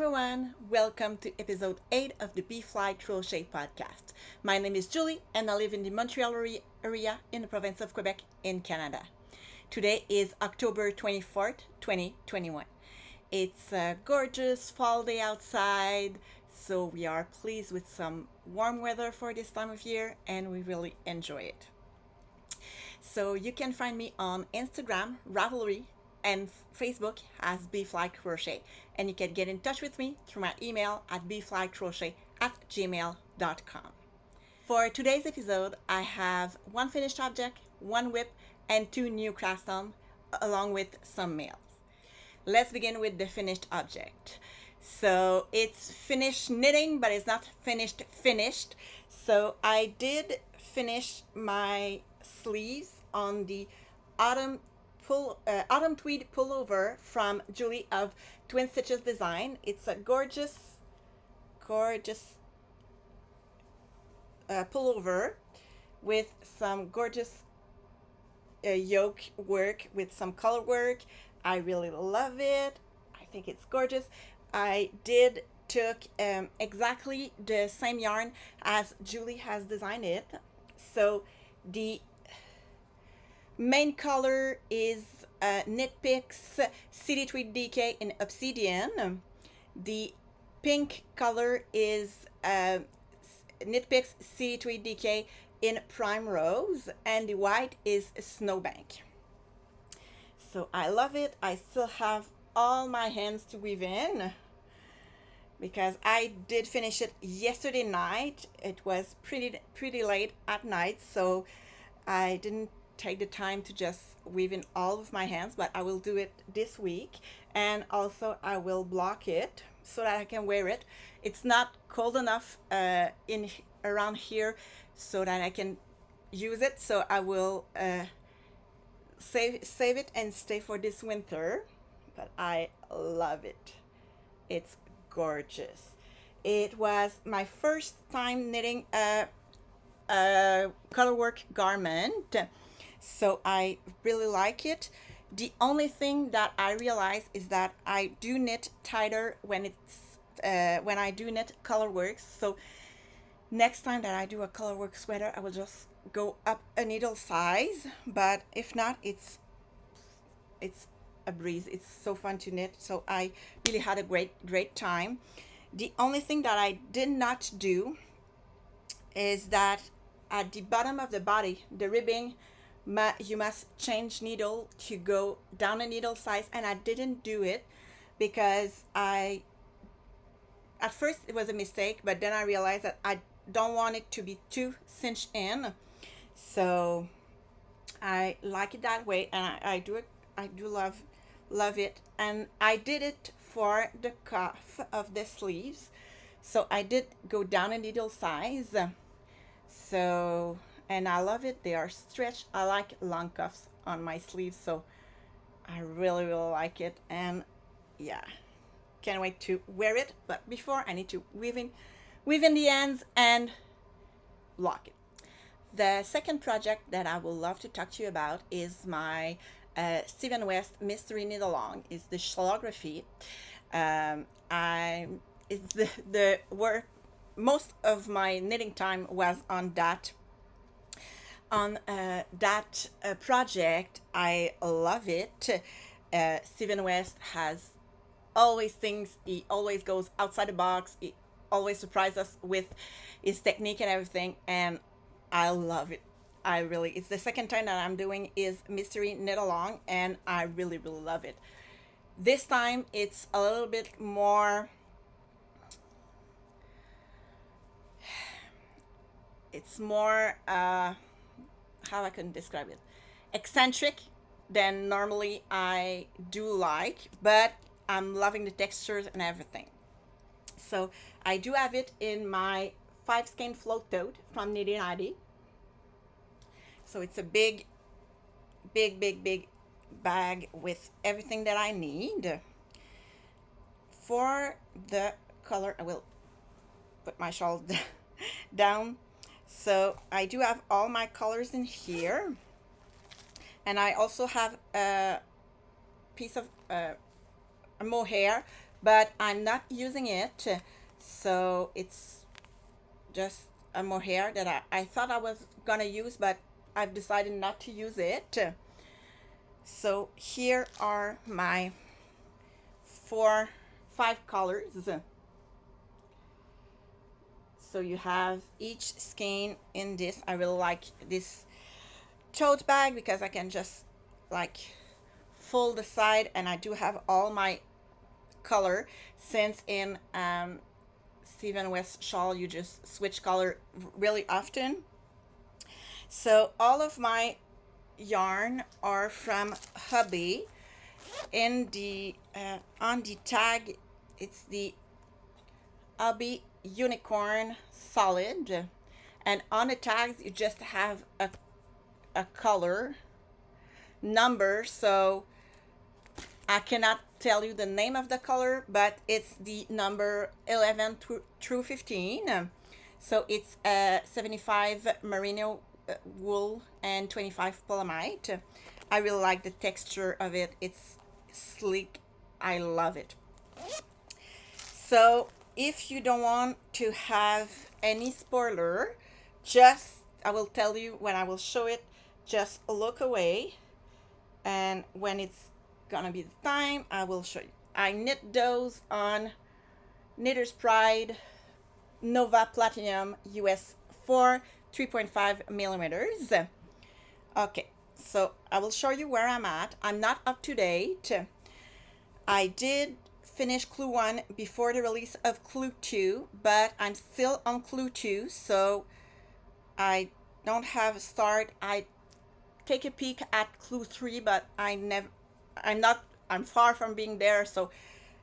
everyone, welcome to episode 8 of the Bflycrochet podcast. My name is Julie and I live in the Montreal area in the province of Quebec in Canada. Today is October 24th, 2021. It's a gorgeous fall day outside, so we are pleased with some warm weather for this time of year and we really enjoy it. So you can find me on Instagram, Ravelry, and Facebook as Bflycrochet, and you can get in touch with me through my email at bflycrochet@gmail.com. For today's episode, I have one finished object, one whip, and 2 new crafts on, along with some mails. Let's begin with the finished object. So it's finished knitting, but it's not finished. So I did finish my sleeves on the Autumn tweed pullover from Julie of Twin Stitches Design. It's a gorgeous pullover with some gorgeous yoke work with some color work. I really love it. I think it's gorgeous. I did took exactly the same yarn as Julie has designed it. So the main color is Knit Picks City Tweed DK in Obsidian. The pink color is Knit Picks City Tweed DK in Primrose, and the white is Snowbank. So I love it. I still have all my hands to weave in because I did finish it yesterday night. It was pretty late at night, so I didn't take the time to just weave in all of my hands, but I will do it this week, and also I will block it so that I can wear it. It's not cold enough in around here so that I can use it, so I will save it and stay for this winter. But I love it. It's gorgeous. It was my first time knitting a colorwork garment, so I really like it. The only thing that I realize is that I do knit tighter when I do knit colorworks. So next time that I do a colorwork sweater, I will just go up a needle size. But if not, it's a breeze. It's so fun to knit. So I really had a great time. The only thing that I did not do is that at the bottom of the body, the ribbing, you must change needle to go down a needle size, and I didn't do it because at first it was a mistake, but then I realized that I don't want it to be too cinched in, so I like it that way, and I do love it. And I did it for the cuff of the sleeves, so I did go down a needle size. So, and I love it. They are stretched. I like long cuffs on my sleeves, so I really like it. And yeah, can't wait to wear it. But before, I need to weave in the ends and block it. The second project that I will love to talk to you about is my Stephen West Mystery Knit Along. Is the Shawlography. It's the work. Most of my knitting time was on that project. I love it. Stephen West has always things. He always goes outside the box. He always surprises us with his technique and everything, and I love it. It's the second time that I'm doing his Mystery Knit Along, and I really love it. This time it's a little bit more, it's more how I can describe it, eccentric than normally I do like, but I'm loving the textures and everything. So I do have it in my 5 skein float tote from Knitatude. So it's a big bag with everything that I need. For the color, I will put my shawl down. So I do have all my colors in here, and I also have a piece of a mohair but I'm not using it, so it's just a mohair that I thought I was gonna use, but I've decided not to use it. So here are my 5 colors. So you have each skein in this. I really like this tote bag because I can just like fold the side, and I do have all my color, since in Stephen West shawl you just switch color really often. So all of my yarn are from Hubby. In the on the tag, it's the Hubby Unicorn Solid, and on the tags you just have a color number, so I cannot tell you the name of the color, but it's the number 11 through 15. So it's 75 merino wool and 25 polyamide. I really like the texture of it. It's sleek. I love it. So if you don't want to have any spoiler, just, I will tell you when I will show it, just look away, and when it's gonna be the time, I will show you. I knit those on Knitter's Pride Nova Platinum US 4 3.5 millimeters. Okay, so I will show you where I'm at. I'm not up to date. I did finish clue 1 before the release of clue 2, but I'm still on clue 2, so I don't have a start. I take a peek at clue 3, but I'm far from being there, so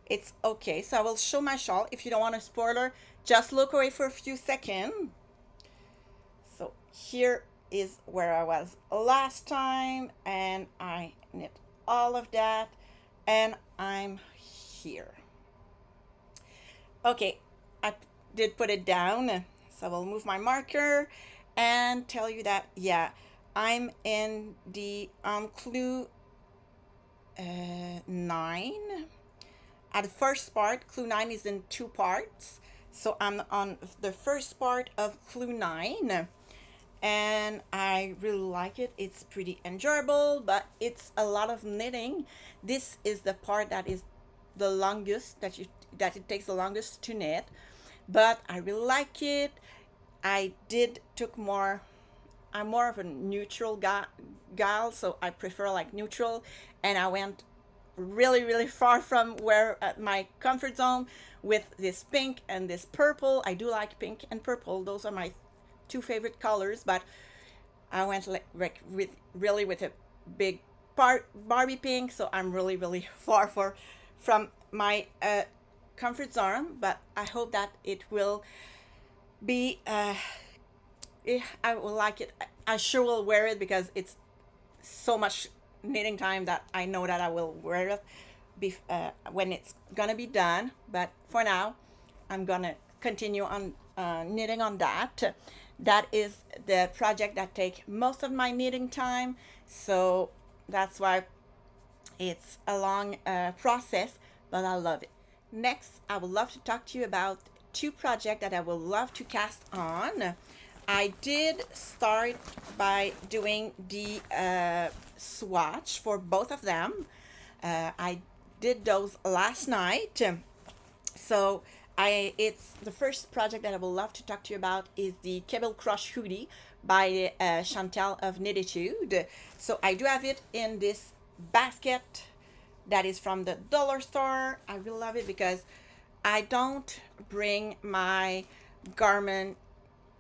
it's okay. So I will show my shawl. If you don't want a spoiler, just look away for a few seconds. So here is where I was last time, and I knit all of that, and I'm here. Okay, I did put it down, so I will move my marker and tell you that, yeah, I'm in the clue 9. At the first part, clue 9 is in 2 parts, so I'm on the first part of clue 9, and I really like it. It's pretty enjoyable, but it's a lot of knitting. This is the part that is the longest, that it takes the longest to knit, but I really like it. I'm more of a neutral gal, so I prefer like neutral, and I went really far from where my comfort zone with this pink and this purple. I do like pink and purple. Those are my 2 favorite colors, but I went really with a big Barbie pink, so I'm really far from my comfort zone, but I hope that it will be I will like it. I sure will wear it because it's so much knitting time that I know that I will wear it when it's gonna be done. But for now, I'm gonna continue on knitting on that. That is the project that takes most of my knitting time, so that's why it's a long process, but I love it. Next, I would love to talk to you about 2 projects that I would love to cast on. I did start by doing the swatch for both of them. I did those last night. So it's the first project that I would love to talk to you about is the Bflycrochet Hoodie by Chantal of Knitatude. So I do have it in this basket that is from the dollar store. I really love it because I don't bring my garment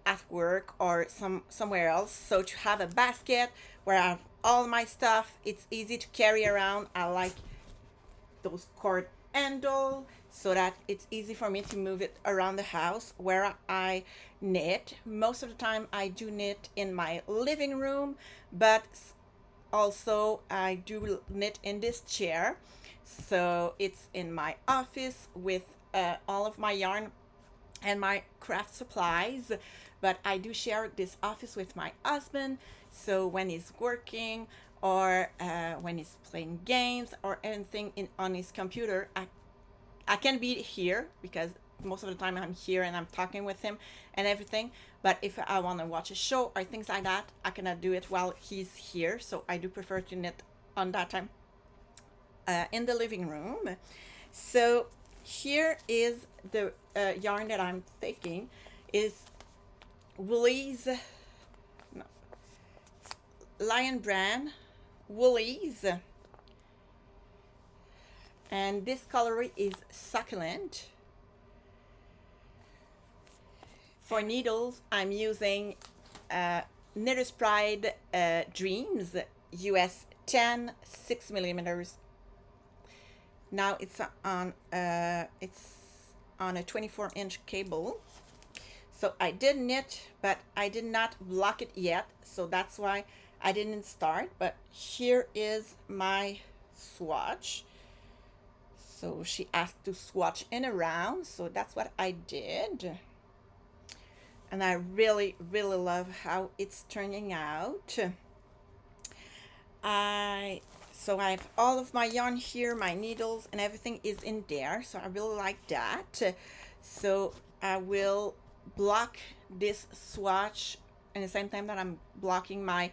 at work or somewhere else, so to have a basket where I have all my stuff, it's easy to carry around. I like those cord handle so that it's easy for me to move it around the house where I knit. Most of the time I do knit in my living room, but also I do knit in this chair, so it's in my office with all of my yarn and my craft supplies. But I do share this office with my husband, so when he's working or when he's playing games or anything on his computer, I can be here because most of the time I'm here and I'm talking with him and everything. But if I want to watch a show or things like that, I cannot do it while he's here. So I do prefer to knit on that time in the living room. So here is the yarn that I'm taking is Woolies, no, Lion brand Woolies, and this color is Succulent. For needles, I'm using Knitter's Pride Dreams US 10 6mm. Now it's on a 24-inch cable. So I did knit, but I did not block it yet, so that's why I didn't start. But here is my swatch. So she asked to swatch in around, so that's what I did. And I really, really love how it's turning out. So I have all of my yarn here, my needles and everything is in there. So I really like that. So I will block this swatch in the same time that I'm blocking my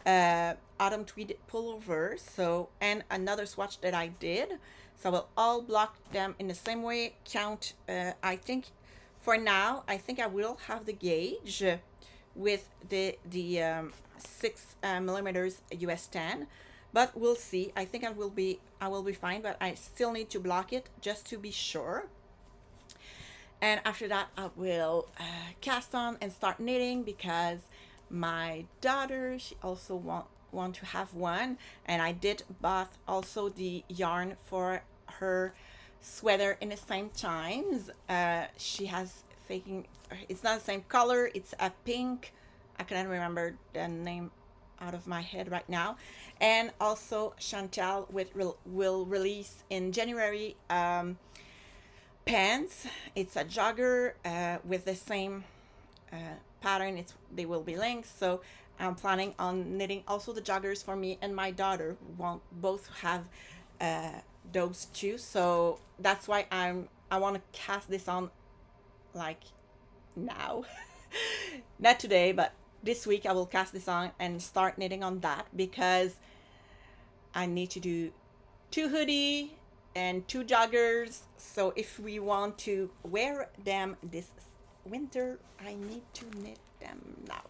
Autumn tweed pullover. So, and another swatch that I did. So I will all block them in the same way. Count, I think for now, I think I will have the gauge with the 6mm US 10, but we'll see. I think I will be fine, but I still need to block it just to be sure. And after that, I will cast on and start knitting because my daughter, she also want to have one, and I did bought also the yarn for her sweater in the same times. She has faking, it's not the same color, it's a pink, I cannot remember the name out of my head right now. And also Chantal will release in January pants. It's a jogger with the same pattern. They will be linked, so I'm planning on knitting also the joggers for me and my daughter. We want both have those two, so that's why I want to cast this on like now. Not today, but this week I will cast this on and start knitting on that because I need to do 2 hoodie and 2 joggers. So if we want to wear them this winter, I need to knit them now.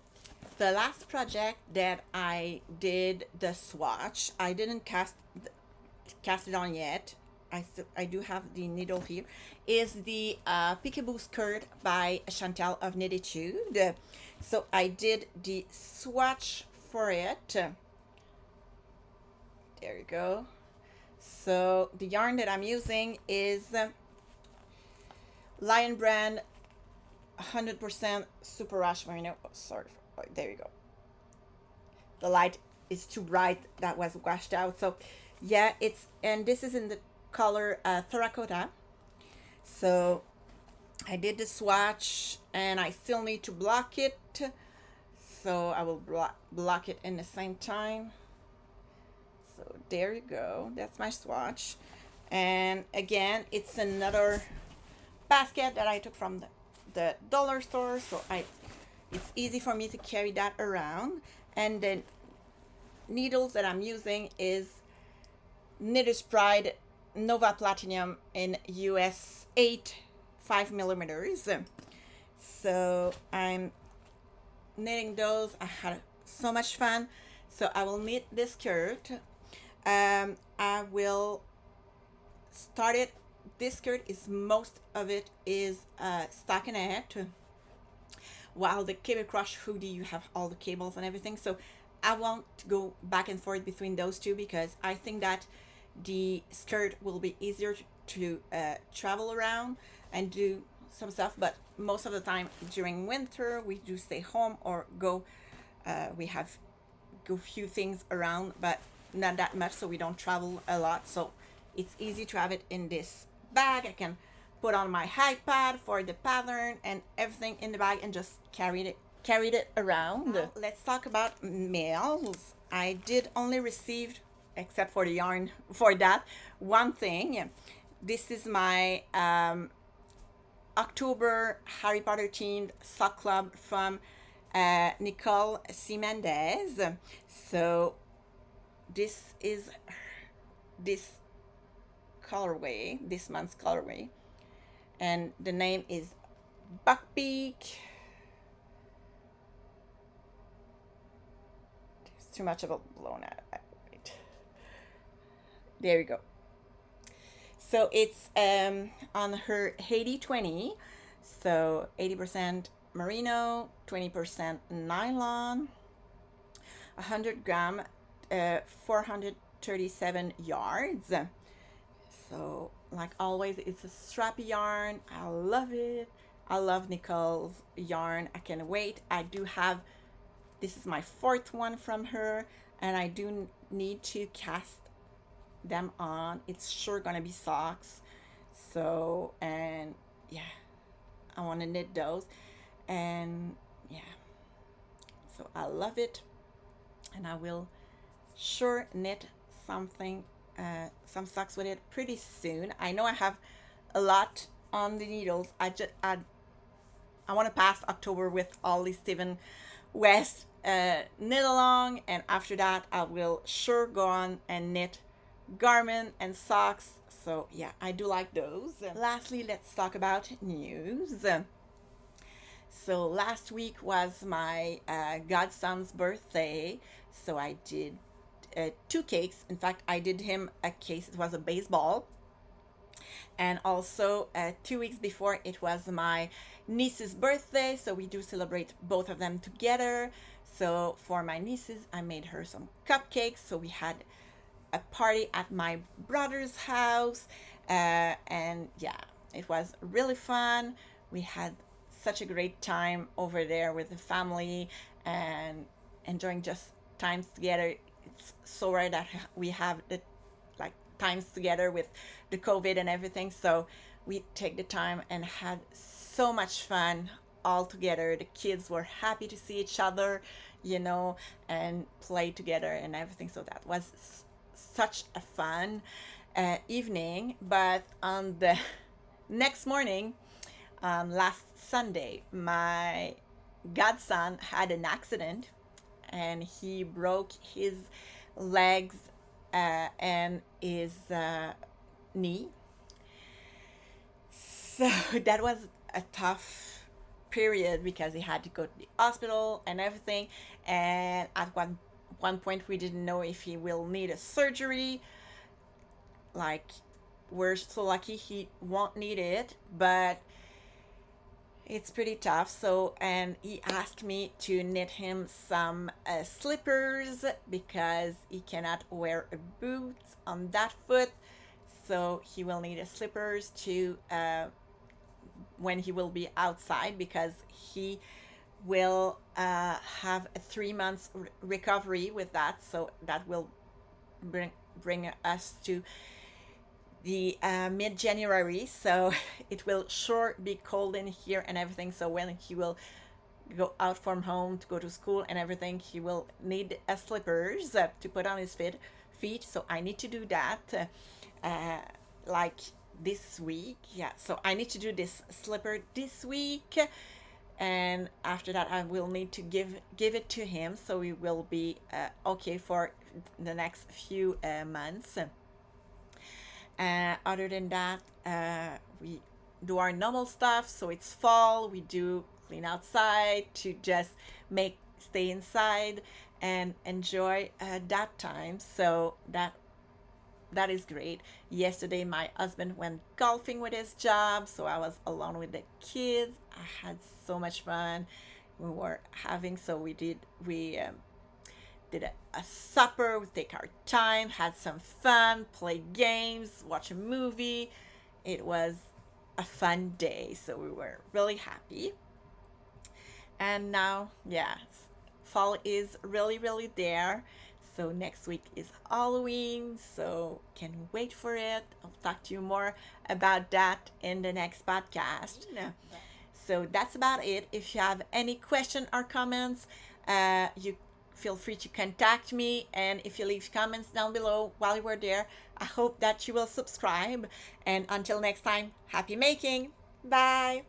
The last project that I did the swatch, I didn't cast it on yet. I do have the needle here, is the Peekaboo skirt by Chantal of Knitatude. So I did the swatch for it. There you go. So the yarn that I'm using is Lion brand 100% Super Rush Merino. Oh, sorry. Oh, there you go. The light is too bright. That was washed out. So yeah, and this is in the color terracotta. So I did the swatch and I still need to block it, so I will block it in the same time. So there you go, that's my swatch. And again, it's another basket that I took from the dollar store, so it's easy for me to carry that around. And the needles that I'm using is Knitter's Pride Nova Platinum in US 8 5mm. So I'm knitting those. I had so much fun. So I will knit this skirt. I will start it. This skirt is, most of it is stockinette, while the Bflycrochet hoodie, you have all the cables and everything. So I won't go back and forth between those two because I think that the skirt will be easier to travel around and do some stuff. But most of the time during winter we do stay home or go we have go few things around, but not that much, so we don't travel a lot. So it's easy to have it in this bag. I can put on my iPad for the pattern and everything in the bag and just carried it around. Now, let's talk about mails. I did only receive, except for the yarn for that, one thing. This is my October Harry Potter themed sock club from Nicole C. Méndez. So this is this colorway, this month's colorway, and the name is Buckbeak. It's too much of a blown out. Wait. There we go. So it's on her 80-20, so 80% merino, 20% nylon, 100 gram, 437 yards. So like always, it's a strappy yarn. I love it. I love Nicole's yarn. I can't wait. I do have, this is my fourth one from her, and I do need to cast them on. It's sure gonna be socks. So, and yeah, I want to knit those, and yeah, so I love it, and I will sure knit something, some socks with it pretty soon. I know I have a lot on the needles. I want to pass October with all these Steven West knit along, and after that I will sure go on and knit garment and socks. So yeah, I do like those. Lastly, let's talk about news. So last week was my godson's birthday, so I did 2 cakes. In fact, I did him a case. It was a baseball. And also 2 weeks before, it was my niece's birthday, so we do celebrate both of them together. So for my nieces, I made her some cupcakes. So we had a party at my brother's house, and yeah, it was really fun. We had such a great time over there with the family and enjoying just times together. It's so rare that we have the like times together with the COVID and everything, so we take the time and had so much fun all together. The kids were happy to see each other, you know, and play together and everything, so that was such a fun evening. But on the next morning, last Sunday, my godson had an accident and he broke his legs and his knee. So that was a tough period because he had to go to the hospital and everything. And at one point, we didn't know if he will need a surgery. Like, we're so lucky he won't need it, but it's pretty tough. So, and he asked me to knit him some slippers because he cannot wear a boot on that foot. So he will need a slippers to when he will be outside, because he will have a 3 months recovery with that. So that will bring us to the mid-January. So it will sure be cold in here and everything. So when he will go out from home to go to school and everything, he will need slippers to put on his feet. So I need to do that like this week. Yeah, so I need to do this slipper this week, and after that I will need to give it to him, so we will be okay for the next few months. Other than that, we do our normal stuff. So it's fall, we do clean outside to just stay inside and enjoy that time. So that is great. Yesterday my husband went golfing with his job, so I was alone with the kids. I had so much fun. We were having, so we did a supper, we take our time, had some fun, play games, watch a movie. It was a fun day, so we were really happy. And now, yeah, fall is really, really there. So next week is Halloween, so can't wait for it. I'll talk to you more about that in the next podcast. So that's about it. If you have any question or comments, you feel free to contact me. And if you leave comments down below while you were there, I hope that you will subscribe. And until next time, happy making. Bye.